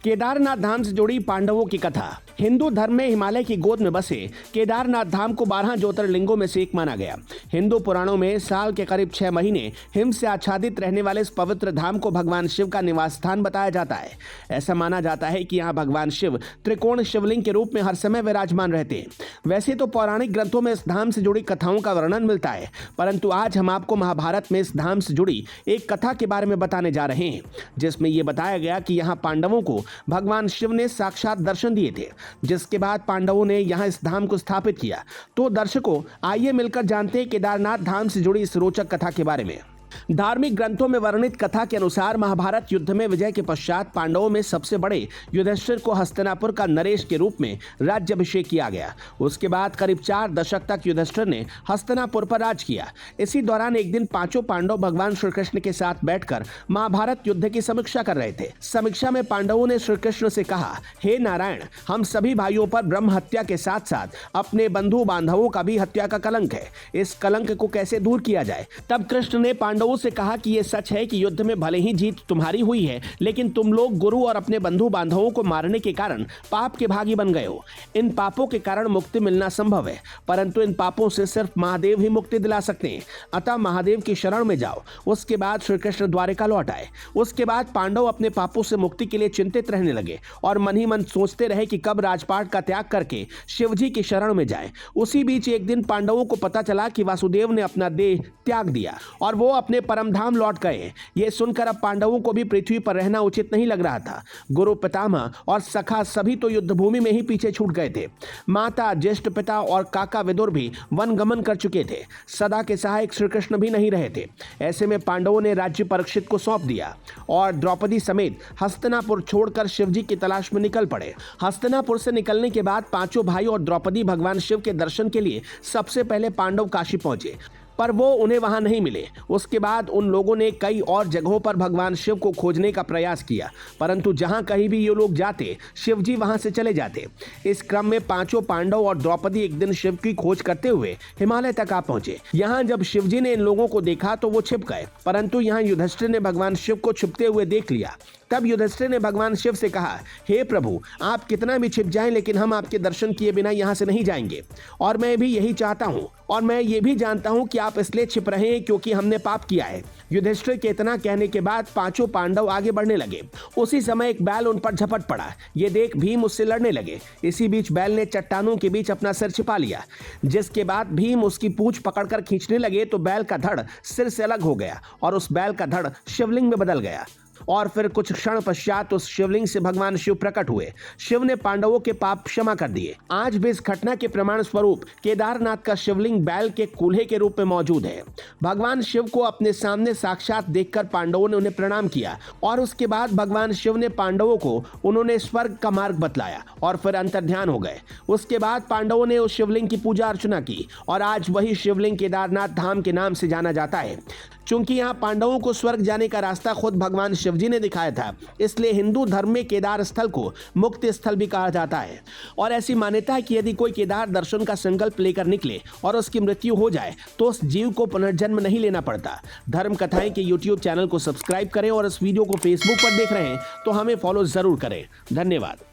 केदारनाथ धाम से जुड़ी पांडवों की कथा। हिंदू धर्म में हिमालय की गोद में बसे केदारनाथ धाम को 12 ज्योतिर्लिंगों में से एक माना गया। हिंदू पुराणों में साल के करीब 6 महीने हिम से आच्छादित रहने वाले इस पवित्र धाम को भगवान शिव का निवास स्थान बताया जाता है। ऐसा माना जाता है कि यहाँ भगवान शिव त्रिकोण शिवलिंग के रूप में हर समय विराजमान रहते हैं। वैसे तो पौराणिक ग्रंथों में इस धाम से जुड़ी कथाओं का वर्णन मिलता है, परंतु आज हम आपको महाभारत में इस धाम से जुड़ी एक कथा के बारे में बताने जा रहे हैं, जिसमें यह बताया गया कि यहाँ पांडवों को भगवान शिव ने साक्षात दर्शन दिए थे, जिसके बाद पांडवों ने यहाँ इस धाम को स्थापित किया। तो दर्शकों, आइए मिलकर जानते हैं केदारनाथ धाम से जुड़ी इस रोचक कथा के बारे में। धार्मिक ग्रंथों में वर्णित कथा के अनुसार महाभारत युद्ध में विजय के पश्चात पांडवों में सबसे बड़े युधिष्ठिर को हस्तिनापुर का नरेश के रूप में राज्याभिषेक किया गया। उसके बाद करीब 4 दशक तक युधिष्ठिर ने हस्तिनापुर पर राज किया। इसी दौरान एक दिन पांचों पांडव भगवान श्री कृष्ण के साथ बैठकर महाभारत युद्ध की समीक्षा कर रहे थे। समीक्षा में पांडवों ने श्री कृष्ण से कहा, हे नारायण, हम सभी भाइयों पर ब्रह्म हत्या के साथ साथ अपने बंधु बांधवों का भी हत्या का कलंक है। इस कलंक को कैसे दूर किया जाए? तब कृष्ण ने पांडवों से कहा कि यह सच है कि युद्ध में भले ही जीत तुम्हारी हुई है, लेकिन तुम लोग गुरु और अपने बंधु बांधवों को मारने के कारण पाप के भागी बन गए हो। इन पापों के कारण मुक्ति मिलना संभव है, परंतु इन पापों से सिर्फ महादेव ही मुक्ति दिला सकते हैं। अतः महादेव की शरण में जाओ। उसके बाद श्री कृष्ण द्वारिका लौट आए। उसके बाद पांडव अपने पापों से मुक्ति के लिए चिंतित रहने लगे और मन ही मन सोचते रहे कि कब राजपाट का त्याग करके शिवजी की शरण में जाए। उसी बीच एक दिन पांडवों को पता चला कि वासुदेव ने अपना देह त्याग दिया और वो अपने परमधाम लौट गए। ये सुनकर अब पांडवों को भी पृथ्वी पर रहना उचित नहीं लग रहा था। गुरु पितामह और सखा सभी तो युद्ध भूमि में ही पीछे छूट गए थे। माता, ज्येष्ठ पिता और काका विदुर भी वन गमन कर चुके थे। सदा के सहायक श्री कृष्ण भी नहीं रहे थे। ऐसे में पांडवों ने राज्य परीक्षित को सौंप दिया और द्रौपदी समेत हस्तिनापुर छोड़कर शिवजी की तलाश में निकल पड़े। हस्तिनापुर से निकलने के बाद पांचों भाई और द्रौपदी भगवान शिव के दर्शन के लिए सबसे पहले पांडव काशी पहुंचे, पर वो उन्हें वहां नहीं मिले। उसके बाद उन लोगों ने कई और जगहों पर भगवान शिव को खोजने का प्रयास किया, परंतु जहां कहीं भी ये लोग जाते, शिवजी वहां से चले जाते। इस क्रम में पांचों पांडव और द्रौपदी एक दिन शिव की खोज करते हुए हिमालय तक आ पहुंचे। यहाँ जब शिवजी ने इन लोगों को देखा तो वो छिप गए, परंतु यहाँ युधिष्ठिर ने भगवान शिव को छिपते हुए देख लिया। तब युधिष्ठिर ने भगवान शिव से कहा, हे प्रभु, आप कितना भी छिप जाएं, लेकिन हम आपके दर्शन किए बिना यहाँ से नहीं जाएंगे। और मैं भी यही चाहता हूँ, और मैं ये भी जानता हूँ कि आप इसलिए छिप रहे हैं क्योंकि हमने पाप किया है। युधिष्ठिर के इतना कहने के बाद पांचों पांडव आगे बढ़ने लगे। उसी समय एक बैल उन पर झपट पड़ा। ये देख भीम उससे लड़ने लगे। इसी बीच बैल ने चट्टानों के बीच अपना सिर छिपा लिया, जिसके बाद भीम उसकी पूंछ पकड़कर खींचने लगे तो बैल का धड़ सिर से अलग हो गया और उस बैल का धड़ शिवलिंग में बदल गया। और फिर कुछ क्षण पश्चात उस शिवलिंग से भगवान शिव प्रकट हुए। शिव ने पांडवों के पाप क्षमा कर दिए। आज भी इस घटना के प्रमाण स्वरूप केदारनाथ का शिवलिंग बैल के कूल्हे के रूप में मौजूद है। भगवान शिव को अपने सामने साक्षात देखकर पांडवों ने उन्हें प्रणाम किया और उसके बाद भगवान शिव ने पांडवों को उन्होंने स्वर्ग का मार्ग बतलाया और फिर अंतर्ध्यान हो गए। उसके बाद पांडवों ने उस शिवलिंग की पूजा अर्चना की और आज वही शिवलिंग केदारनाथ धाम के नाम से जाना जाता है। चूंकि यहाँ पांडवों को स्वर्ग जाने का रास्ता खुद भगवान शिवजी ने दिखाया था, इसलिए हिंदू धर्म में केदार स्थल को मुक्ति स्थल भी कहा जाता है। और ऐसी मान्यता है कि यदि कोई केदार दर्शन का संकल्प लेकर निकले और उसकी मृत्यु हो जाए तो उस जीव को पुनर्जन्म नहीं लेना पड़ता। धर्म कथाएं के यूट्यूब चैनल को सब्सक्राइब करें और इस वीडियो को फेसबुक पर देख रहे हैं तो हमें फॉलो जरूर करें। धन्यवाद।